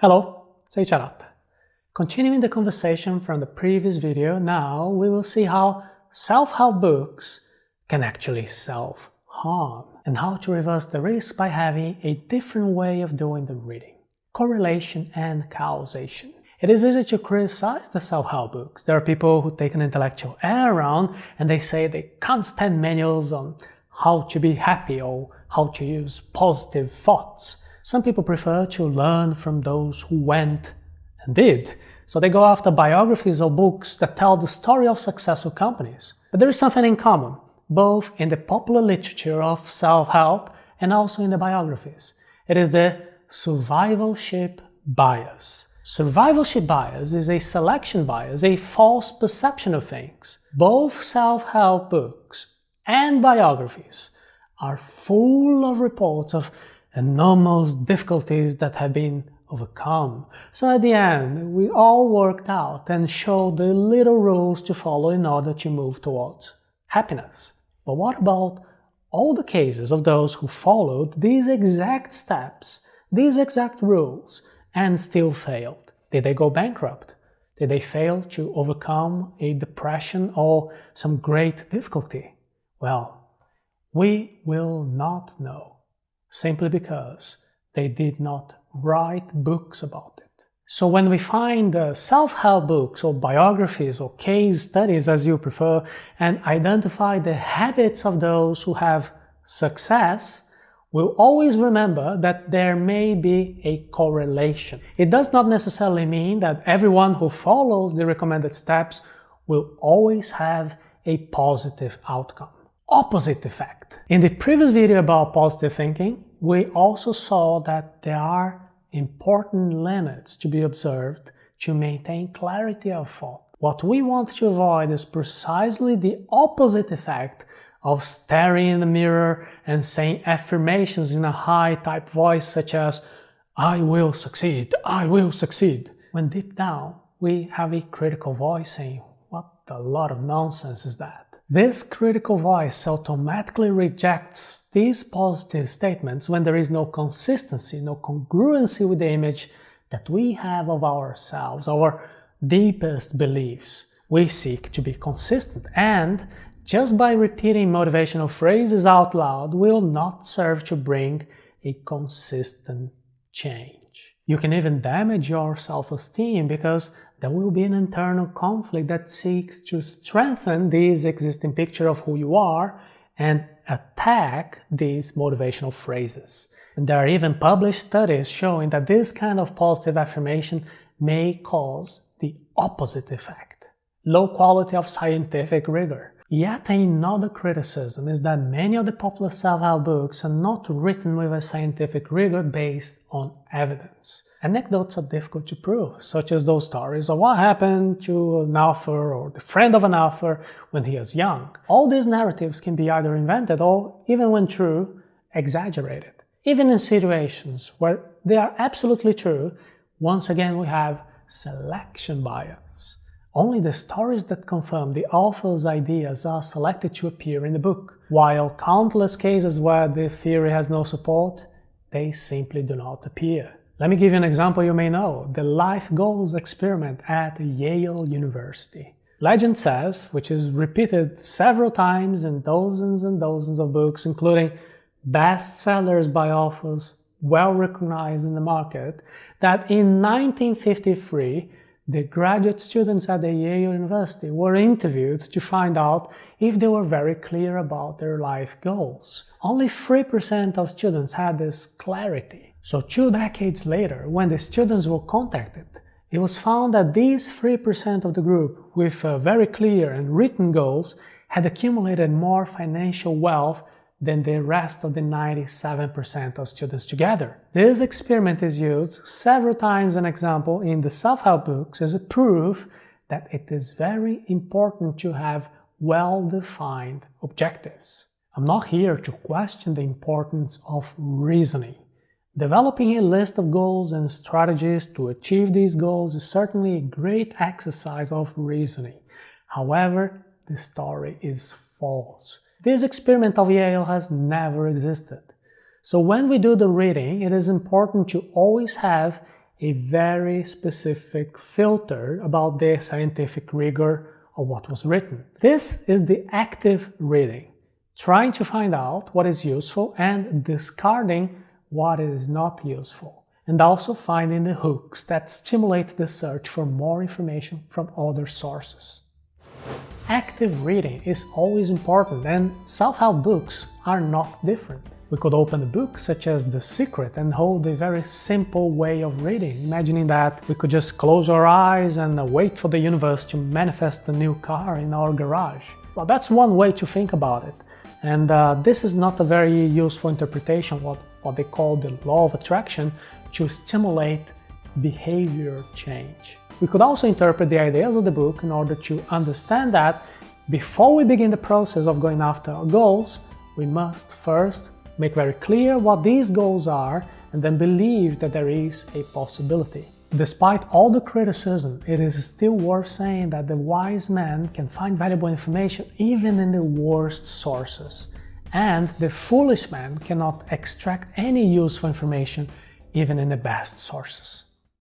Hello, say shut up. Continuing the conversation from the previous video, now we will see how self-help books can actually self-harm and how to reverse the risk by having a different way of doing the reading. Correlation and causation. It is easy to criticize the self-help books. There are people who take an intellectual air around and they say they can't stand manuals on how to be happy or how to use positive thoughts. Some people prefer to learn from those who went and did. So they go after biographies or books that tell the story of successful companies. But there is something in common, both in the popular literature of self-help and also in the biographies. It is the survivalship bias. Survivalship bias is a selection bias, a false perception of things. Both self-help books and biographies are full of reports of enormous difficulties that have been overcome. So at the end, we all worked out and showed the little rules to follow in order to move towards happiness. But what about all the cases of those who followed these exact steps, these exact rules, and still failed? Did they go bankrupt? Did they fail to overcome a depression or some great difficulty? Well, we will not know, simply because they did not write books about it. So when we find self-help books or biographies or case studies, as you prefer, and identify the habits of those who have success, we'll always remember that there may be a correlation. It does not necessarily mean that everyone who follows the recommended steps will always have a positive outcome. Opposite effect. In the previous video about positive thinking, we also saw that there are important limits to be observed to maintain clarity of thought. What we want to avoid is precisely the opposite effect of staring in the mirror and saying affirmations in a high-type voice such as, "I will succeed, I will succeed," when deep down we have a critical voice saying, "What a lot of nonsense is that?" This critical voice automatically rejects these positive statements when there is no consistency, no congruency with the image that we have of ourselves, our deepest beliefs. We seek to be consistent, and just by repeating motivational phrases out loud will not serve to bring a consistent change. You can even damage your self-esteem because there will be an internal conflict that seeks to strengthen this existing picture of who you are and attack these motivational phrases. And there are even published studies showing that this kind of positive affirmation may cause the opposite effect: low quality of scientific rigor. Yet another criticism is that many of the popular self-help books are not written with a scientific rigor based on evidence. Anecdotes are difficult to prove, such as those stories of what happened to an author or the friend of an author when he was young. All these narratives can be either invented or, even when true, exaggerated. Even in situations where they are absolutely true, once again we have selection bias. Only the stories that confirm the author's ideas are selected to appear in the book, while countless cases where the theory has no support, they simply do not appear. Let me give you an example you may know: the life goals experiment at Yale University. Legend says, which is repeated several times in dozens and dozens of books, including bestsellers by authors well recognized in the market, that in 1953, the graduate students at the Yale University were interviewed to find out if they were very clear about their life goals. Only 3% of students had this clarity. So 2 decades later, when the students were contacted, it was found that these 3% of the group with very clear and written goals had accumulated more financial wealth than the rest of the 97% of students together. This experiment is used several times, an example, in the self-help books as a proof that it is very important to have well-defined objectives. I'm not here to question the importance of reasoning. Developing a list of goals and strategies to achieve these goals is certainly a great exercise of reasoning. However, the story is false. This experiment of Yale has never existed. So when we do the reading, it is important to always have a very specific filter about the scientific rigor of what was written. This is the active reading, trying to find out what is useful and discarding what is not useful, and also finding the hooks that stimulate the search for more information from other sources. Active reading is always important, and self-help books are not different. We could open a book such as The Secret and hold a very simple way of reading, imagining that we could just close our eyes and wait for the universe to manifest a new car in our garage. Well, that's one way to think about it, and this is not a very useful interpretation of what they call the law of attraction to stimulate behavior change. We could also interpret the ideas of the book in order to understand that before we begin the process of going after our goals, we must first make very clear what these goals are and then believe that there is a possibility. Despite all the criticism, it is still worth saying that the wise man can find valuable information even in the worst sources, and the foolish man cannot extract any useful information even in the best sources.